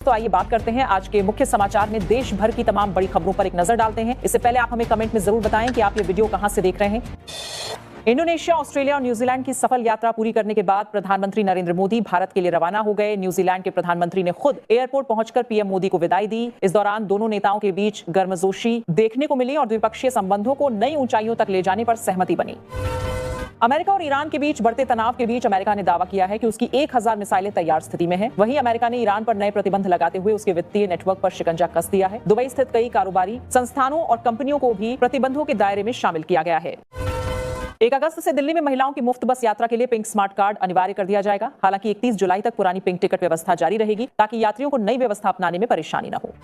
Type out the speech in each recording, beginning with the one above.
तो आइए बात करते हैं आज के मुख्य समाचार में देश भर की तमाम बड़ी खबरों पर एक नजर डालते हैं। इससे पहले आप हमें कमेंट में जरूर बताएं कि आप ये वीडियो कहां से देख रहे हैं। इंडोनेशिया, ऑस्ट्रेलिया और न्यूजीलैंड की सफल यात्रा पूरी करने के बाद प्रधानमंत्री नरेंद्र मोदी भारत के लिए रवाना हो गए। न्यूजीलैंड के प्रधानमंत्री ने खुद एयरपोर्ट पहुंचकर पीएम मोदी को विदाई दी। इस दौरान दोनों नेताओं के बीच गर्मजोशी देखने को मिली और द्विपक्षीय संबंधों को नई ऊंचाइयों तक ले जाने पर सहमति बनी। अमेरिका और ईरान के बीच बढ़ते तनाव के बीच अमेरिका ने दावा किया है कि उसकी 1000 मिसाइलें तैयार स्थिति में हैं। वहीं अमेरिका ने ईरान पर नए प्रतिबंध लगाते हुए उसके वित्तीय नेटवर्क पर शिकंजा कस दिया है। दुबई स्थित कई कारोबारी संस्थानों और कंपनियों को भी प्रतिबंधों के दायरे में शामिल किया गया है। 1 अगस्त से दिल्ली में महिलाओं की मुफ्त बस यात्रा के लिए पिंक स्मार्ट कार्ड अनिवार्य कर दिया जाएगा। हालांकि 31 जुलाई तक पुरानी पिंक टिकट व्यवस्था जारी रहेगी ताकि यात्रियों को नई व्यवस्था अपनाने में परेशानी न हो।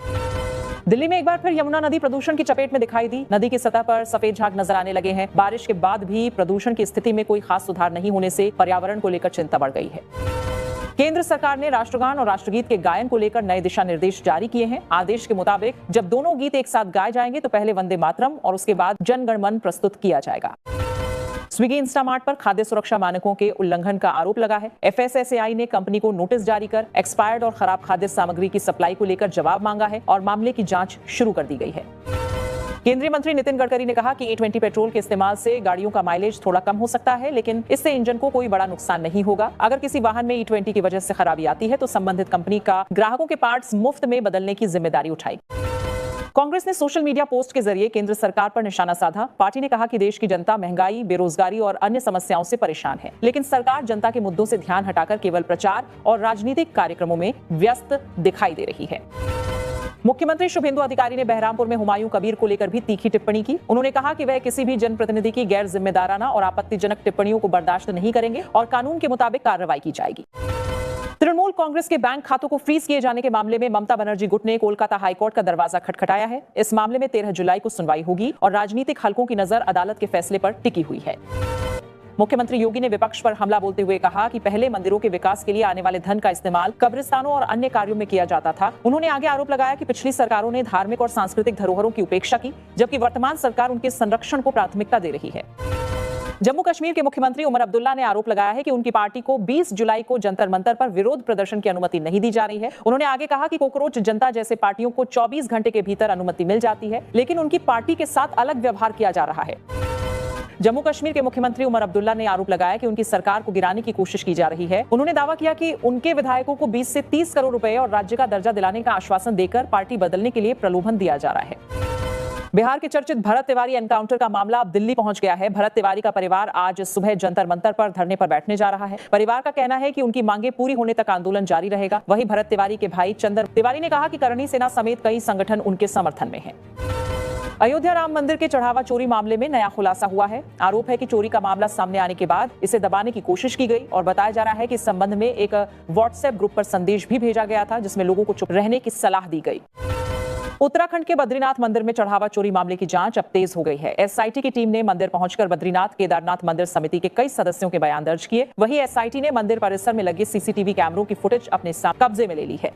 दिल्ली में एक बार फिर यमुना नदी प्रदूषण की चपेट में दिखाई दी। नदी की सतह पर सफेद झाग नजर आने लगे हैं। बारिश के बाद भी प्रदूषण की स्थिति में कोई खास सुधार नहीं होने से पर्यावरण को लेकर चिंता बढ़ गई है। केंद्र सरकार ने राष्ट्रगान और राष्ट्रगीत के गायन को लेकर नए दिशा निर्देश जारी किए हैं। आदेश के मुताबिक जब दोनों गीत एक साथ गाए जाएंगे तो पहले वंदे मातरम और उसके बाद जन गण मन प्रस्तुत किया जाएगा। स्विगी इंस्टामार्ट पर खाद्य सुरक्षा मानकों के उल्लंघन का आरोप लगा है। एफएसएसएआई ने कंपनी को नोटिस जारी कर एक्सपायर्ड और खराब खाद्य सामग्री की सप्लाई को लेकर जवाब मांगा है और मामले की जांच शुरू कर दी गई है। केंद्रीय मंत्री नितिन गडकरी ने कहा कि E20 पेट्रोल के इस्तेमाल से गाड़ियों का माइलेज थोड़ा कम हो सकता है, लेकिन इससे इंजन को कोई बड़ा नुकसान नहीं होगा। अगर किसी वाहन में E20 की वजह से खराबी आती है तो संबंधित कंपनी का ग्राहकों के पार्ट्स मुफ्त में बदलने की जिम्मेदारी उठाएगी। कांग्रेस ने सोशल मीडिया पोस्ट के जरिए केंद्र सरकार पर निशाना साधा। पार्टी ने कहा कि देश की जनता महंगाई, बेरोजगारी और अन्य समस्याओं से परेशान है, लेकिन सरकार जनता के मुद्दों से ध्यान हटाकर केवल प्रचार और राजनीतिक कार्यक्रमों में व्यस्त दिखाई दे रही है। मुख्यमंत्री शुभेंदु अधिकारी ने बहरामपुर में हुमायूं कबीर को लेकर भी तीखी टिप्पणी की। उन्होंने कहा कि वह किसी भी जनप्रतिनिधि की गैर जिम्मेदाराना और आपत्तिजनक टिप्पणियों को बर्दाश्त नहीं करेंगे और कानून के मुताबिक कार्रवाई की जाएगी। तृणमूल कांग्रेस के बैंक खातों को फ्रीज किए जाने के मामले में ममता बनर्जी गुट ने कोलकाता हाईकोर्ट का दरवाजा खटखटाया है। इस मामले में 13 जुलाई को सुनवाई होगी और राजनीतिक हलकों की नजर अदालत के फैसले पर टिकी हुई है। मुख्यमंत्री योगी ने विपक्ष पर हमला बोलते हुए कहा कि पहले मंदिरों के विकास के लिए आने वाले धन का इस्तेमाल कब्रिस्तानों और अन्य कार्यों में किया जाता था। उन्होंने आगे आरोप लगाया कि पिछली सरकारों ने धार्मिक और सांस्कृतिक धरोहरों की उपेक्षा की, जबकि वर्तमान सरकार उनके संरक्षण को प्राथमिकता दे रही है। जम्मू कश्मीर के मुख्यमंत्री उमर अब्दुल्ला ने आरोप लगाया है कि उनकी पार्टी को 20 जुलाई को जंतर मंतर पर विरोध प्रदर्शन की अनुमति नहीं दी जा रही है। उन्होंने आगे कहा कि कोकरोच जनता जैसे पार्टियों को 24 घंटे के भीतर अनुमति मिल जाती है, लेकिन उनकी पार्टी के साथ अलग व्यवहार किया जा रहा है। जम्मू कश्मीर के मुख्यमंत्री उमर अब्दुल्ला ने आरोप लगाया कि उनकी सरकार को गिराने की कोशिश की जा रही है। उन्होंने दावा किया कि उनके विधायकों को 20 से 30 करोड़ रुपए और राज्य का दर्जा दिलाने का आश्वासन देकर पार्टी बदलने के लिए प्रलोभन दिया जा रहा है। बिहार के चर्चित भरत तिवारी एनकाउंटर का मामला अब दिल्ली पहुंच गया है। भरत तिवारी का परिवार आज सुबह जंतर मंतर पर धरने पर बैठने जा रहा है। परिवार का कहना है कि उनकी मांगे पूरी होने तक आंदोलन जारी रहेगा। वहीं भरत तिवारी के भाई चंदर तिवारी ने कहा कि करणी सेना समेत कई संगठन उनके समर्थन में हैं। अयोध्या राम मंदिर के चढ़ावा चोरी मामले में नया खुलासा हुआ है। आरोप है कि चोरी का मामला सामने आने के बाद इसे दबाने की कोशिश की गई और बताया जा रहा है कि इस संबंध में एक व्हाट्सएप ग्रुप पर संदेश भी भेजा गया था जिसमें लोगों को चुप रहने की सलाह दी गई। उत्तराखंड के बद्रीनाथ मंदिर में चढ़ावा चोरी मामले की जांच अब तेज हो गई है। एसआईटी की टीम ने मंदिर पहुंचकर बद्रीनाथ केदारनाथ मंदिर समिति के कई सदस्यों के बयान दर्ज किए। वहीं एसआईटी ने मंदिर परिसर में लगे सीसीटीवी कैमरों की फुटेज अपने कब्जे में ले ली है।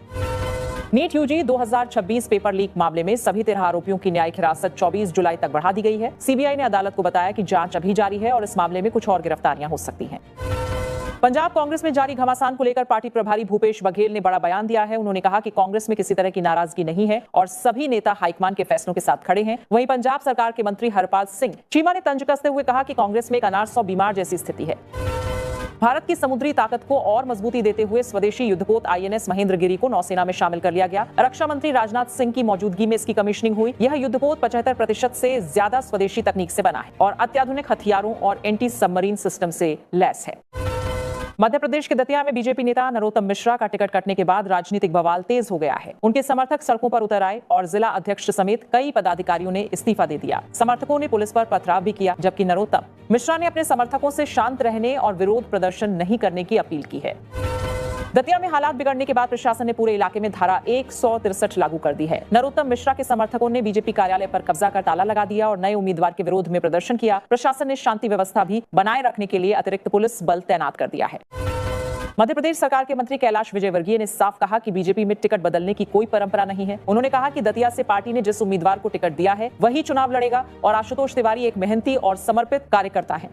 नीट यूजी 2026 पेपर लीक मामले में सभी 13 आरोपियों की न्यायिक हिरासत 24 जुलाई तक बढ़ा दी गई है। सीबीआई ने अदालत को बताया कि जांच अभी जारी है और इस मामले में कुछ और गिरफ्तारियां हो सकती हैं। पंजाब कांग्रेस में जारी घमासान को लेकर पार्टी प्रभारी भूपेश बघेल ने बड़ा बयान दिया है। उन्होंने कहा कि कांग्रेस में किसी तरह की नाराजगी नहीं है और सभी नेता हाईकमान के फैसलों के साथ खड़े हैं। वहीं पंजाब सरकार के मंत्री हरपाल सिंह चीमा ने तंज कसते हुए कहा कि कांग्रेस में एक अनार सौ बीमार जैसी स्थिति है। भारत की समुद्री ताकत को और मजबूती देते हुए स्वदेशी युद्धपोत आईएनएस महेंद्रगिरी को नौसेना में शामिल कर लिया गया। रक्षा मंत्री राजनाथ सिंह की मौजूदगी में इसकी कमीशनिंग हुई। यह युद्धपोत 75% से ज्यादा स्वदेशी तकनीक से बना है और अत्याधुनिक हथियारों और एंटी सबमरीन सिस्टम से लैस है। मध्य प्रदेश के दतिया में बीजेपी नेता नरोत्तम मिश्रा का टिकट कटने के बाद राजनीतिक बवाल तेज हो गया है। उनके समर्थक सड़कों पर उतर आए और जिला अध्यक्ष समेत कई पदाधिकारियों ने इस्तीफा दे दिया। समर्थकों ने पुलिस पर पथराव भी किया, जबकि नरोत्तम मिश्रा ने अपने समर्थकों से शांत रहने और विरोध प्रदर्शन नहीं करने की अपील की है। दतिया में हालात बिगड़ने के बाद प्रशासन ने पूरे इलाके में धारा 163 लागू कर दी है। नरोत्तम मिश्रा के समर्थकों ने बीजेपी कार्यालय पर कब्जा कर ताला लगा दिया और नए उम्मीदवार के विरोध में प्रदर्शन किया। प्रशासन ने शांति व्यवस्था भी बनाए रखने के लिए अतिरिक्त पुलिस बल तैनात कर दिया है। मध्य प्रदेश सरकार के मंत्री कैलाश विजयवर्गीय ने साफ कहा कि बीजेपी में टिकट बदलने की कोई परंपरा नहीं है। उन्होंने कहा कि दतिया से पार्टी ने जिस उम्मीदवार को टिकट दिया है वही चुनाव लड़ेगा और आशुतोष तिवारी एक मेहनती और समर्पित कार्यकर्ता है।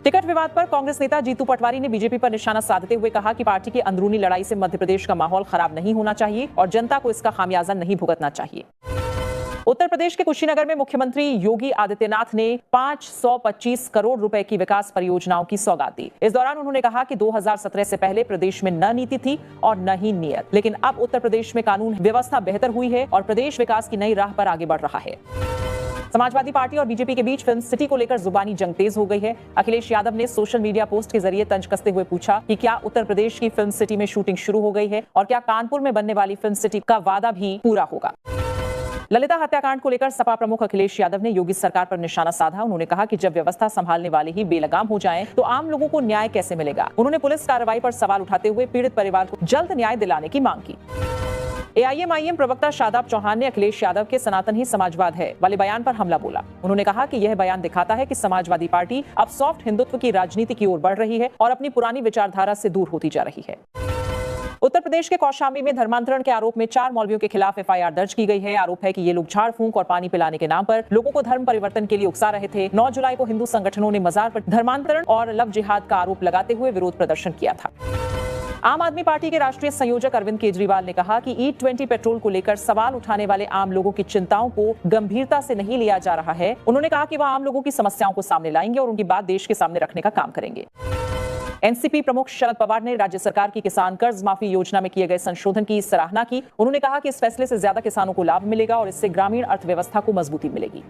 टिकट विवाद पर कांग्रेस नेता जीतू पटवारी ने बीजेपी पर निशाना साधते हुए कहा कि पार्टी की अंदरूनी लड़ाई से मध्य प्रदेश का माहौल खराब नहीं होना चाहिए और जनता को इसका खामियाजा नहीं भुगतना चाहिए। उत्तर प्रदेश के कुशीनगर में मुख्यमंत्री योगी आदित्यनाथ ने 525 करोड़ रुपए की विकास परियोजनाओं की सौगात दी। इस दौरान उन्होंने कहा कि 2017 से पहले प्रदेश में न नीति थी और न ही नियत, लेकिन अब उत्तर प्रदेश में कानून व्यवस्था बेहतर हुई है और प्रदेश विकास की नई राह पर आगे बढ़ रहा है। समाजवादी पार्टी और बीजेपी के बीच फिल्म सिटी को लेकर जुबानी जंग तेज हो गई है। अखिलेश यादव ने सोशल मीडिया पोस्ट के जरिए तंज कसते हुए पूछा कि क्या उत्तर प्रदेश की फिल्म सिटी में शूटिंग शुरू हो गई है और क्या कानपुर में बनने वाली फिल्म सिटी का वादा भी पूरा होगा। ललिता हत्याकांड को लेकर सपा प्रमुख अखिलेश यादव ने योगी सरकार पर निशाना साधा। उन्होंने कहा कि जब व्यवस्था संभालने वाले ही बेलगाम हो जाएं, तो आम लोगों को न्याय कैसे मिलेगा। उन्होंने पुलिस कार्रवाई पर सवाल उठाते हुए पीड़ित परिवार को जल्द न्याय दिलाने की मांग की। एआईएमआईएम प्रवक्ता शादाब चौहान ने अखिलेश यादव के सनातन ही समाजवाद है वाले बयान पर हमला बोला। उन्होंने कहा कि यह बयान दिखाता है कि समाजवादी पार्टी अब सॉफ्ट हिंदुत्व की राजनीति की ओर बढ़ रही है और अपनी पुरानी विचारधारा से दूर होती जा रही है। उत्तर प्रदेश के कौशाम्बी में धर्मांतरण के आरोप में 4 मौलवियों के खिलाफ एफआईआर दर्ज की गई है। आरोप है कि ये लोग झाड़ फूंक और पानी पिलाने के नाम पर लोगों को धर्म परिवर्तन के लिए उकसा रहे थे। 9 जुलाई को हिंदू संगठनों ने मजार पर धर्मांतरण और लव जिहाद का आरोप लगाते हुए विरोध प्रदर्शन किया था। आम आदमी पार्टी के राष्ट्रीय संयोजक अरविंद केजरीवाल ने कहा कि E20 पेट्रोल को लेकर सवाल उठाने वाले आम लोगों की चिंताओं को गंभीरता से नहीं लिया जा रहा है। उन्होंने कहा कि वह आम लोगों की समस्याओं को सामने लाएंगे और उनकी बात देश के सामने रखने का काम करेंगे। एनसीपी प्रमुख शरद पवार ने राज्य सरकार की किसान कर्ज माफी योजना में किए गए संशोधन की सराहना की। उन्होंने कहा कि इस फैसले से ज्यादा किसानों को लाभ मिलेगा और इससे ग्रामीण अर्थव्यवस्था को मजबूती मिलेगी।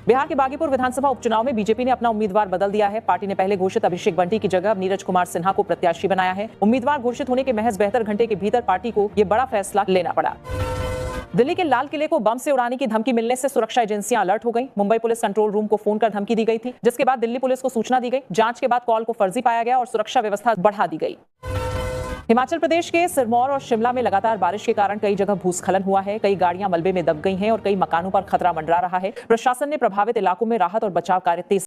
बिहार के बागीपुर विधानसभा उपचुनाव में बीजेपी ने अपना उम्मीदवार बदल दिया है। पार्टी ने पहले घोषित अभिषेक बंटी की जगह नीरज कुमार सिन्हा को प्रत्याशी बनाया है। उम्मीदवार घोषित होने के महज 72 घंटे के भीतर पार्टी को यह बड़ा फैसला लेना पड़ा। दिल्ली के लाल किले को बम से उड़ाने की धमकी मिलने से सुरक्षा एजेंसियां अलर्ट हो गई। मुंबई पुलिस कंट्रोल रूम को फोन कर धमकी दी गई थी, जिसके बाद दिल्ली पुलिस को सूचना दी गई। जांच के बाद कॉल को फर्जी पाया गया और सुरक्षा व्यवस्था बढ़ा दी गई। हिमाचल प्रदेश के सिरमौर और शिमला में लगातार बारिश के कारण कई जगह भूस्खलन हुआ है। कई गाड़ियां मलबे में दब गई हैं और कई मकानों पर खतरा मंडरा रहा है। प्रशासन ने प्रभावित इलाकों में राहत और बचाव कार्य तेज